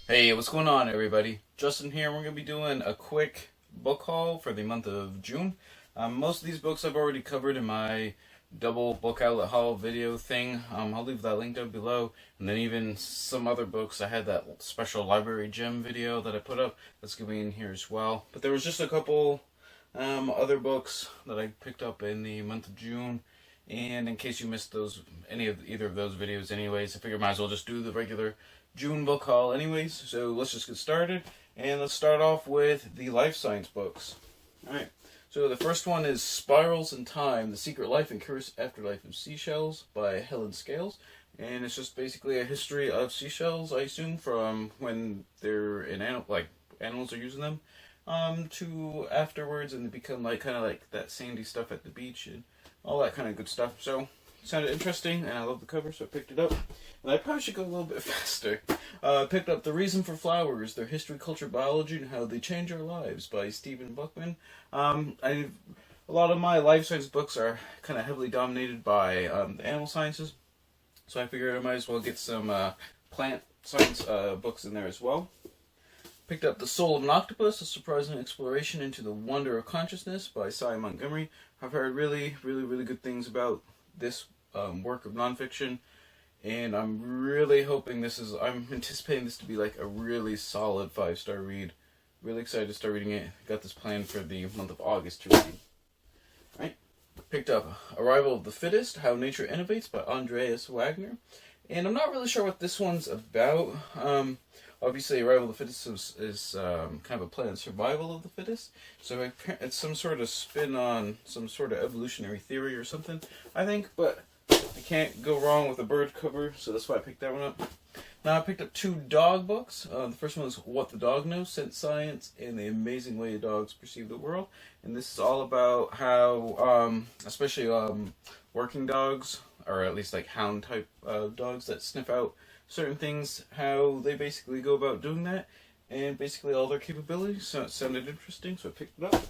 Hey, what's going on, everybody? Justin here. We're going to be doing a quick book haul for the month of June. Most of these books I've already covered in my double book outlet haul video thing. I'll leave that link down below. And then even some other books. I had that special library gem video that I put up. That's going to be in here as well. But there was just a couple other books that I picked up in the month of June. And in case you missed either of those videos anyways, I figured I might as well just do the regular June book haul anyways. So let's just get started. And let's start off with the life science books. Alright, so the first one is Spirals in Time, The Secret Life and Curious Afterlife of Seashells by Helen Scales. And it's just basically a history of seashells, I assume, from when they're in animals are using them, to afterwards, and they become kind of like that sandy stuff at the beach and all that kind of good stuff. So it sounded interesting, and I love the cover, so I picked it up. And I probably should go a little bit faster. I picked up The Reason for Flowers, Their History, Culture, Biology, and How They Change Our Lives by Stephen Buckman. A lot of my life science books are kind of heavily dominated by the animal sciences, so I figured I might as well get some plant science books in there as well. Picked up The Soul of an Octopus, A Surprising Exploration into the Wonder of Consciousness by Cy Montgomery. I've heard really, really, really good things about this work of nonfiction, and I'm really hoping I'm anticipating this to be like a really solid 5-star read. Really excited to start reading it. Got this planned for the month of August to read. Right? Picked up Arrival of the Fittest, How Nature Innovates by Andreas Wagner. And I'm not really sure what this one's about. Obviously, Arrival of the Fittest is kind of a play on survival of the fittest. So it's some sort of spin on some sort of evolutionary theory or something, I think. But I can't go wrong with a bird cover, so that's why I picked that one up. Now I picked up 2 dog books. The first one is What the Dog Knows, Sense Science and the Amazing Way Dogs Perceive the World. And this is all about how, especially working dogs, or at least like hound type dogs that sniff out certain things, how they basically go about doing that, and basically all their capabilities. So it sounded interesting, so I picked it up.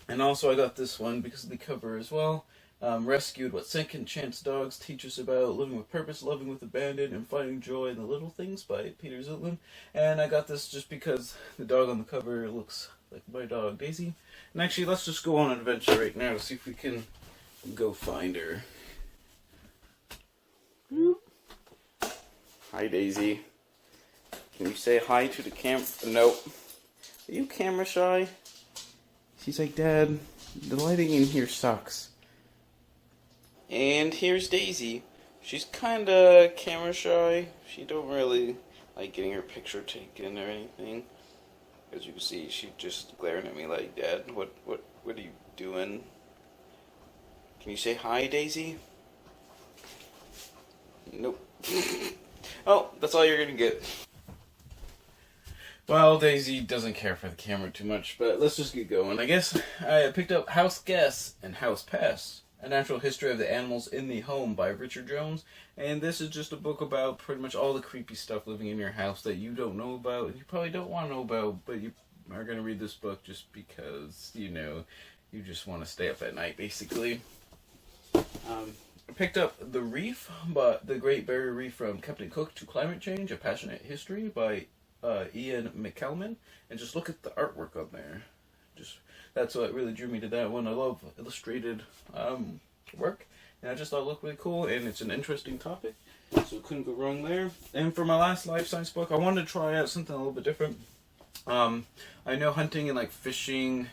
And also I got this one because of the cover as well. Rescued, What Second Chance Dogs Teach Us About Living with Purpose, Loving with Abandon, and Finding Joy in the Little Things by Peter Zutland. And I got this just because the dog on the cover looks like my dog, Daisy. And actually, let's just go on an adventure right now to see if we can go find her. Hi, Daisy. Can you say hi to the camera? Nope. Are you camera shy? She's like, Dad, the lighting in here sucks. And here's Daisy. She's kinda camera shy. She don't really like getting her picture taken or anything. As you can see, she's just glaring at me like, Dad, what are you doing? Can you say hi, Daisy? Nope. Oh, that's all you're gonna get. Well, Daisy doesn't care for the camera too much, but let's just get going. I guess I picked up House Guests and House Pests, A Natural History of the Animals in the Home by Richard Jones. And this is just a book about pretty much all the creepy stuff living in your house that you don't know about, and you probably don't want to know about, but you are going to read this book just because, you just want to stay up at night, basically. I picked up The Reef, The Great Barrier Reef from Captain Cook to Climate Change, A Passionate History by Ian McKelman, and just look at the artwork on there. Just That's what really drew me to that one. I love illustrated work, and I just thought it looked really cool, and it's an interesting topic, so couldn't go wrong there. And for my last life science book, I wanted to try out something a little bit different. I know hunting and fishing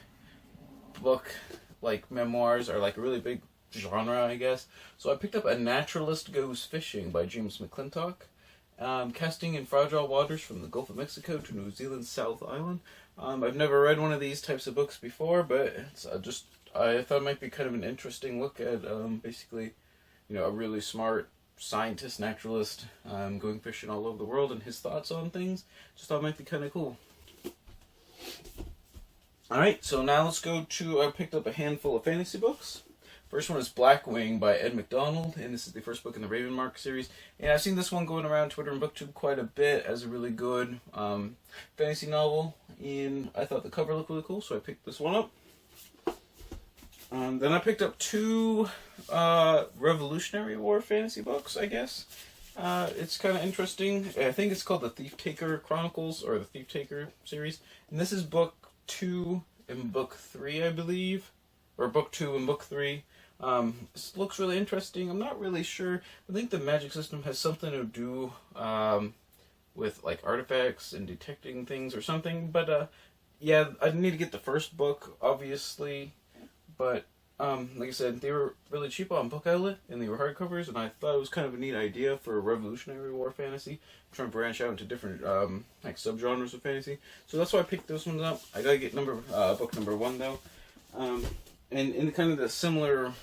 book memoirs are a really big genre, I guess. So I picked up A Naturalist Goes Fishing by James McClintock. Casting in fragile waters from the Gulf of Mexico to New Zealand's South Island. I've never read one of these types of books before, but it's I thought it might be kind of an interesting look at basically, a really smart scientist, naturalist, going fishing all over the world and his thoughts on things. Just thought it might be kind of cool. Alright, so now let's go to, I picked up a handful of fantasy books. First one is Blackwing by Ed McDonald, and this is the first book in the Ravenmark series. And I've seen this one going around Twitter and BookTube quite a bit as a really good fantasy novel, and I thought the cover looked really cool, so I picked this one up. Then I picked up 2 Revolutionary War fantasy books, I guess. It's kind of interesting. I think it's called the Thief Taker Chronicles, or the Thief Taker series. And this is book 2 and book 3, I believe. Or book 2 and book 3. This looks really interesting. I'm not really sure. I think the magic system has something to do with like artifacts and detecting things or something. But yeah, I need to get the first book, obviously. But like I said, they were really cheap on Book Outlet, and they were hardcovers, and I thought it was kind of a neat idea for a Revolutionary War fantasy. I'm trying to branch out into different like subgenres of fantasy, so that's why I picked those ones up. I gotta get book number 1 though, and in kind of the similar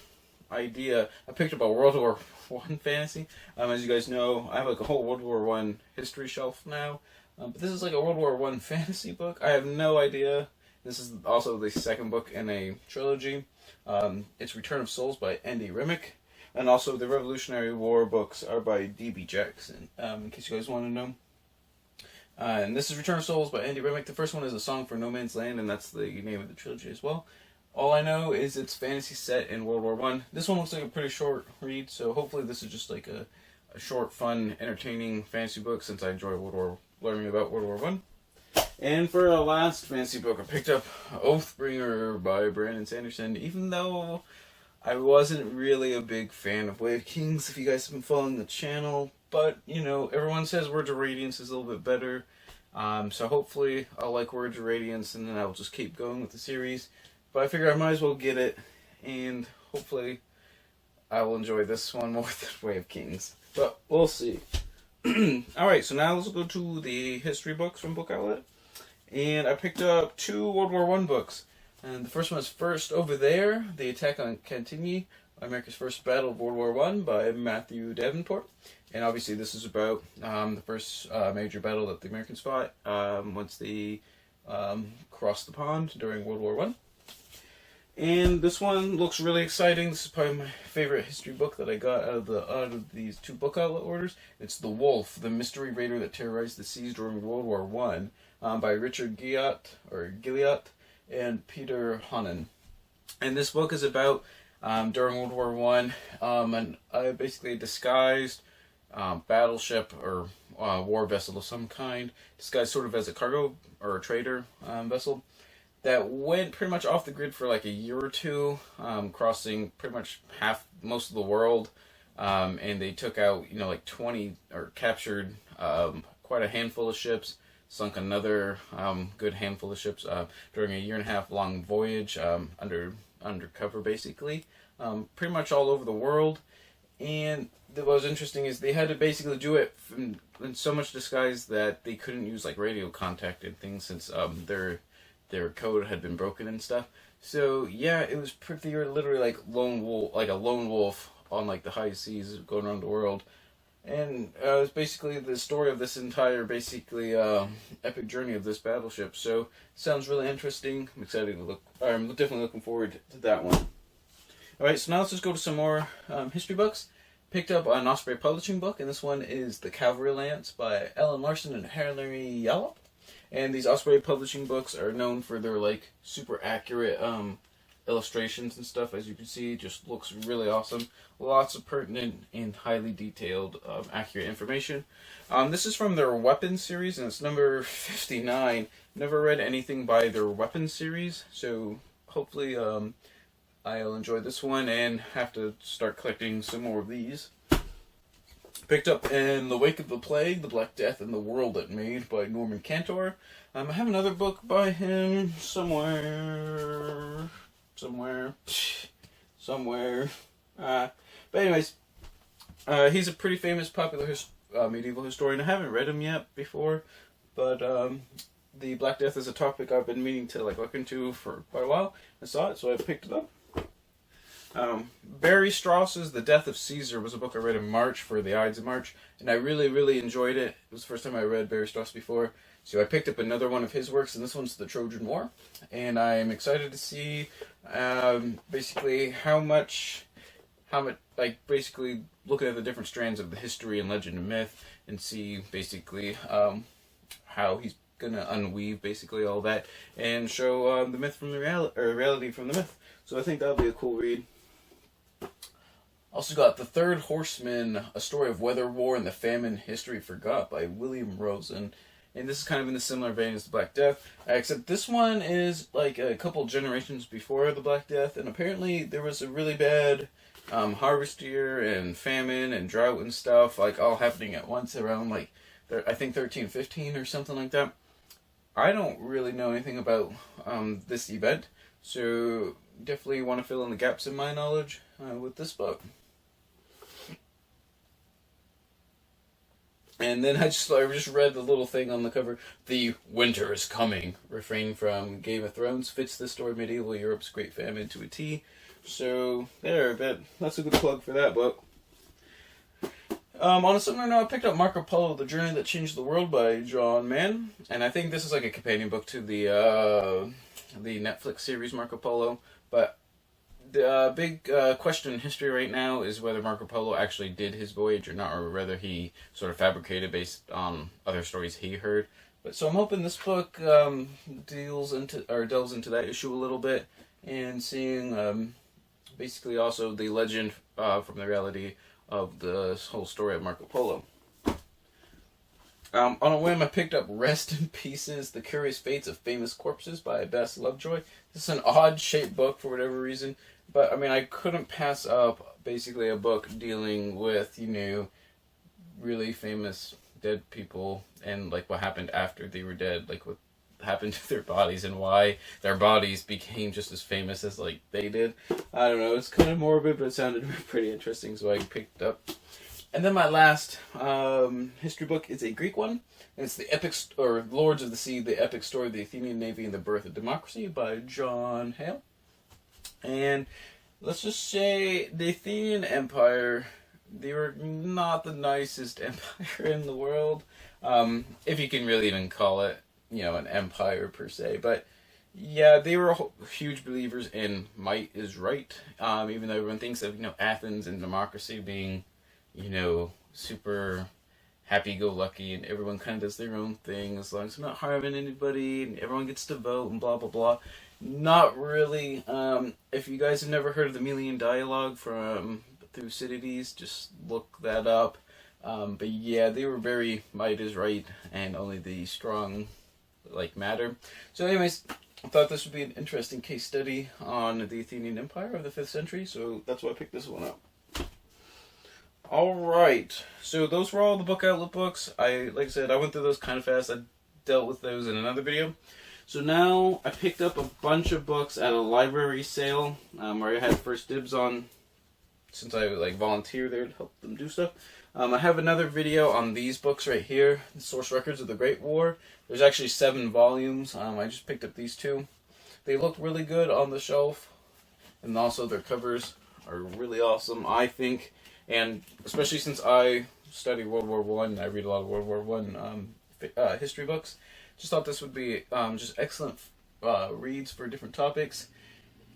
idea, I picked up a World War One fantasy. As you guys know, I have like a whole World War One history shelf now, but this is like a World War One fantasy book. I have no idea. This is also the second book in a trilogy. It's Return of Souls by Andy Remick, and also the Revolutionary War books are by D.B. Jackson, in case you guys want to know. And this is Return of Souls by Andy Remick. The first one is A Song for No Man's Land, and that's the name of the trilogy as well. All I know is it's fantasy set in World War One. This one looks like a pretty short read, so hopefully this is just like a short, fun, entertaining fantasy book, since I enjoy learning about World War One. And for our last fantasy book, I picked up Oathbringer by Brandon Sanderson, even though I wasn't really a big fan of Way of Kings, if you guys have been following the channel. But, you know, everyone says Words of Radiance is a little bit better. So hopefully I'll like Words of Radiance, and then I'll just keep going with the series. But I figure I might as well get it, and hopefully I will enjoy this one more than Way of Kings. But we'll see. Alright, so now let's go to the history books from Book Outlet. And I picked up 2 World War One books. And the first one is First Over There, The Attack on Cantigny, America's First Battle of World War One by Matthew Davenport. And obviously this is about the first major battle that the Americans fought once they crossed the pond during World War One. And this one looks really exciting. This is probably my favorite history book that I got out of these 2 Book Outlet orders. It's The Wolf, the mystery raider that terrorized the seas during World War One, by Richard Gilliatt and Peter Honan. And this book is about during World War One, basically a disguised battleship or war vessel of some kind, disguised sort of as a cargo or a trader vessel, that went pretty much off the grid for like a year or two, crossing pretty much most of the world, and they took out, like 20, or captured quite a handful of ships, sunk another good handful of ships during a 1.5 year long voyage, undercover basically, pretty much all over the world. And what was interesting is they had to basically do it in so much disguise that they couldn't use like radio contact and things, since their code had been broken and stuff. So yeah, it was literally like a lone wolf on like the high seas going around the world. And it's basically the story of this entire epic journey of this battleship. So sounds really interesting. I'm definitely looking forward to that one. Alright, so now let's just go to some more history books. Picked up an Osprey Publishing book, and this one is The Cavalry Lance by Ellen Larson and Hilary Yallop. And these Osprey Publishing books are known for their like super accurate illustrations and stuff. As you can see, just looks really awesome. Lots of pertinent and highly detailed, accurate information. This is from their Weapons series, and it's number 59. Never read anything by their Weapons series, so hopefully I'll enjoy this one and have to start collecting some more of these. Picked up In the Wake of the Plague, The Black Death and the World It Made by Norman Cantor. I have another book by him somewhere. But anyways, he's a pretty famous, popular medieval historian. I haven't read him yet before, but The Black Death is a topic I've been meaning to look into for quite a while. I saw it, so I picked it up. Barry Strauss's The Death of Caesar was a book I read in March for the Ides of March, and I really, really enjoyed it. It was the first time I read Barry Strauss before, so I picked up another one of his works, and this one's The Trojan War, and I'm excited to see basically basically looking at the different strands of the history and legend and myth, and see basically how he's gonna unweave basically all that and show the myth from the reality from the myth. So I think that'll be a cool read. Also got The Third Horseman, A Story of Weather, War, and the Famine History Forgot by William Rosen. And this is kind of in a similar vein as the Black Death, except this one is like a couple generations before the Black Death, and apparently there was a really bad harvest year and famine and drought and stuff, like all happening at once around like, I think 1315 or something like that. I don't really know anything about this event, so definitely want to fill in the gaps in my knowledge with this book. And then I just read the little thing on the cover. The winter is coming. Refrain from Game of Thrones fits the story of medieval Europe's great famine to a T. So there, that's a good plug for that book. On a similar note, I picked up Marco Polo: The Journey That Changed the World by John Mann, and I think this is like a companion book to the Netflix series Marco Polo. But the big question in history right now is whether Marco Polo actually did his voyage or not, or whether he sort of fabricated based on other stories he heard. But so I'm hoping this book delves into that issue a little bit, and seeing basically also the legend from the reality of the whole story of Marco Polo. On a whim, I picked up Rest in Pieces, The Curious Fates of Famous Corpses by Bess Lovejoy. This is an odd-shaped book for whatever reason, but I mean, I couldn't pass up basically a book dealing with, really famous dead people and like what happened after they were dead, like what happened to their bodies and why their bodies became just as famous as like they did. I don't know, it's kind of morbid, but it sounded pretty interesting, so I picked it up. And then my last history book is a Greek one. And it's the Lords of the Sea, The Epic Story of the Athenian Navy and the Birth of Democracy by John Hale. And let's just say the Athenian Empire, they were not the nicest empire in the world. If you can really even call it, an empire per se. But yeah, they were huge believers in might is right. Even though everyone thinks of, Athens and democracy being, super happy-go-lucky, and everyone kind of does their own thing as long as they're not harming anybody, and everyone gets to vote, and blah, blah, blah. Not really. If you guys have never heard of the Melian Dialogue from Thucydides, just look that up. But yeah, they were very might is right, and only the strong, matter. So anyways, I thought this would be an interesting case study on the Athenian Empire of the 5th century, so that's why I picked this one up. Alright, so those were all the Book Outlet books. Like I said, I went through those kind of fast. I dealt with those in another video. So now I picked up a bunch of books at a library sale, where I had first dibs on, since I volunteered there to help them do stuff. I have another video on these books right here, The Source Records of the Great War. There's actually 7 volumes. I just picked up these 2. They look really good on the shelf, and also their covers are really awesome, I think. And especially since I study World War One, I read a lot of World War One history books. Just thought this would be just excellent reads for different topics.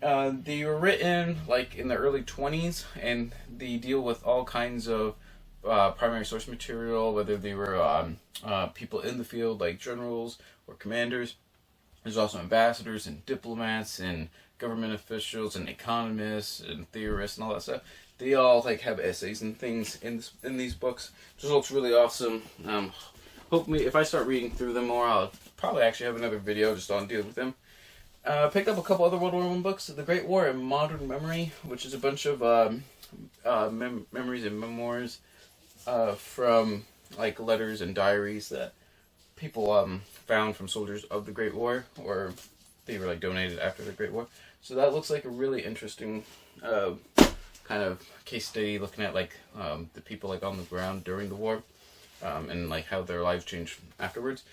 They were written in the early 20s, and they deal with all kinds of primary source material, whether they were people in the field like generals or commanders. There's also ambassadors and diplomats and government officials and economists and theorists and all that stuff. They all have essays and things in these books. Just looks really awesome. Hopefully, if I start reading through them more, I'll probably actually have another video just on dealing with them. Picked up a couple other World War I books. The Great War in Modern Memory, which is a bunch of memories and memoirs from letters and diaries that people found from soldiers of the Great War, or they were donated after the Great War. So that looks like a really interesting kind of case study, looking at the people on the ground during the war, and how their lives changed afterwards.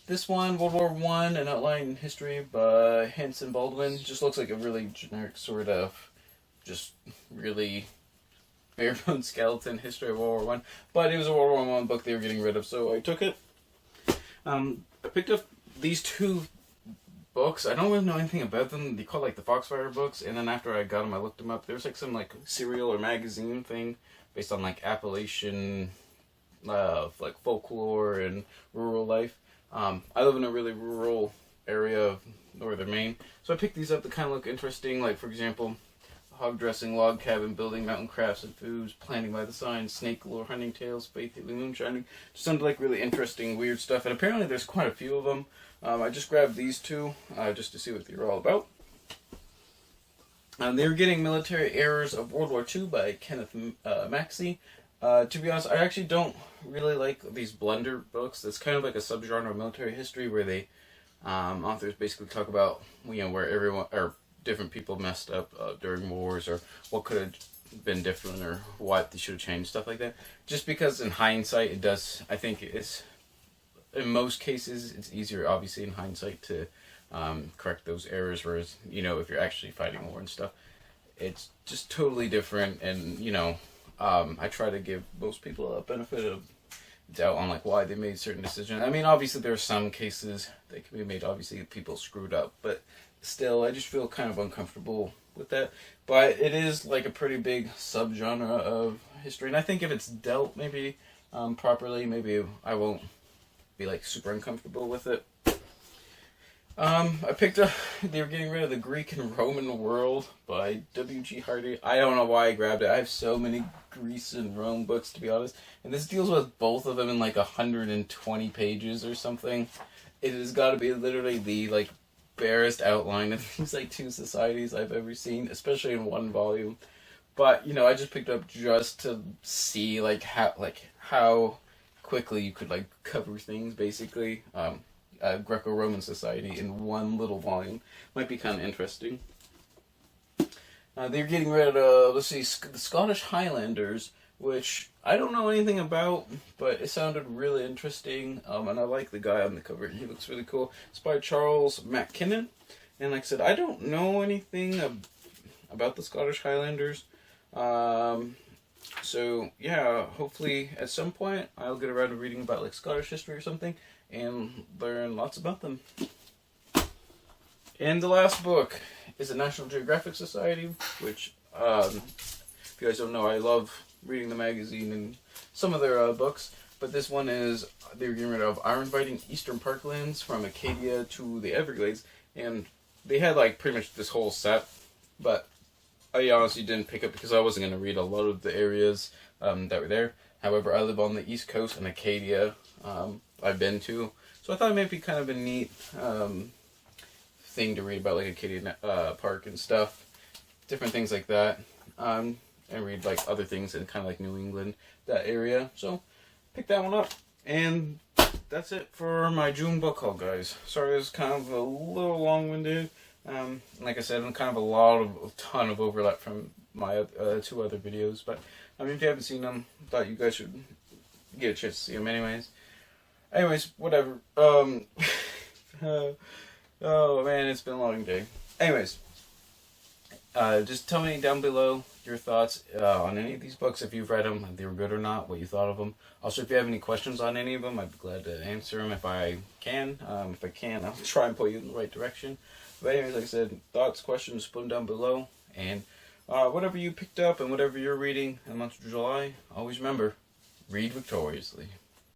This one, World War I, An Outline in History by Hanson Baldwin, just looks like a really generic sort of just really bare bones skeleton history of World War I, but it was a World War I book they were getting rid of, so I took it. I picked up these 2 books. I don't really know anything about them. They call the Foxfire books, and then after I got them, I looked them up. There was some serial or magazine thing based on Appalachian folklore and rural life. I live in a really rural area of northern Maine, so I picked these up that kind of look interesting. For example, hog dressing, log cabin building, mountain crafts and foods, planting by the sign, snake lore, hunting tales, faith healing, moonshining. Just sounded like really interesting, weird stuff. And apparently there's quite a few of them. I just grabbed these two just to see what they're all about. They were Getting Military Errors of World War II by Kenneth Maxey. To be honest, I actually don't really like these blender books. It's kind of like a subgenre of military history where they authors basically talk about where everyone or different people messed up during wars, or what could have been different, or what they should have changed, stuff like that. Just because in hindsight, I think it's in most cases it's easier, obviously in hindsight, to correct those errors. Whereas if you're actually fighting war and stuff, it's just totally different. And I try to give most people a benefit of doubt on why they made certain decisions. I mean, obviously there are some cases that can be made. Obviously people screwed up, but still, I just feel kind of uncomfortable with that. But it is a pretty big subgenre of history, and I think if it's dealt maybe properly, maybe I won't be super uncomfortable with it. I picked up, they were getting rid of the Greek and Roman World by W.G. Hardy. I don't know why I grabbed it. I have so many Greece and Rome books, to be honest. And this deals with both of them in 120 pages or something. It has got to be literally the barest outline of these two societies I've ever seen, especially in one volume. But, I just picked up just to see how quickly you could cover things, basically. Greco-Roman society in one little volume. Might be kind of interesting. They're getting rid of, the Scottish Highlanders, which I don't know anything about, but it sounded really interesting, and I like the guy on the cover. He looks really cool. It's by Charles McKinnon, and like I said, I don't know anything about the Scottish Highlanders. So yeah, hopefully at some point I'll get around to reading about Scottish history or something, and learn lots about them. And the last book is the National Geographic Society, which, if you guys don't know, I love reading the magazine and some of their books. But this one is, they were getting rid of Iron Biting Eastern Parklands from Acadia to the Everglades. And they had pretty much this whole set, but I honestly didn't pick up because I wasn't going to read a lot of the areas that were there. However, I live on the East Coast, and Acadia I've been to, so I thought it might be kind of a neat thing to read about Acadia Park and stuff, different things like that, and read other things in kind of New England, that area. So pick that one up, and that's it for my June book haul, guys. Sorry, it was kind of a little long-winded. Like I said, kind of a ton of overlap from my two other videos, but if you haven't seen them, thought you guys should get a chance to see them anyways, whatever. Oh man, it's been a long day. Anyways, just tell me down below your thoughts on any of these books, if you've read them, if they were good or not, what you thought of them. Also, if you have any questions on any of them, I'd be glad to answer them if I can. If I can, I'll try and point you in the right direction. But anyways, like I said, thoughts, questions, put them down below. And whatever you picked up and whatever you're reading in the month of July, always remember, read victoriously.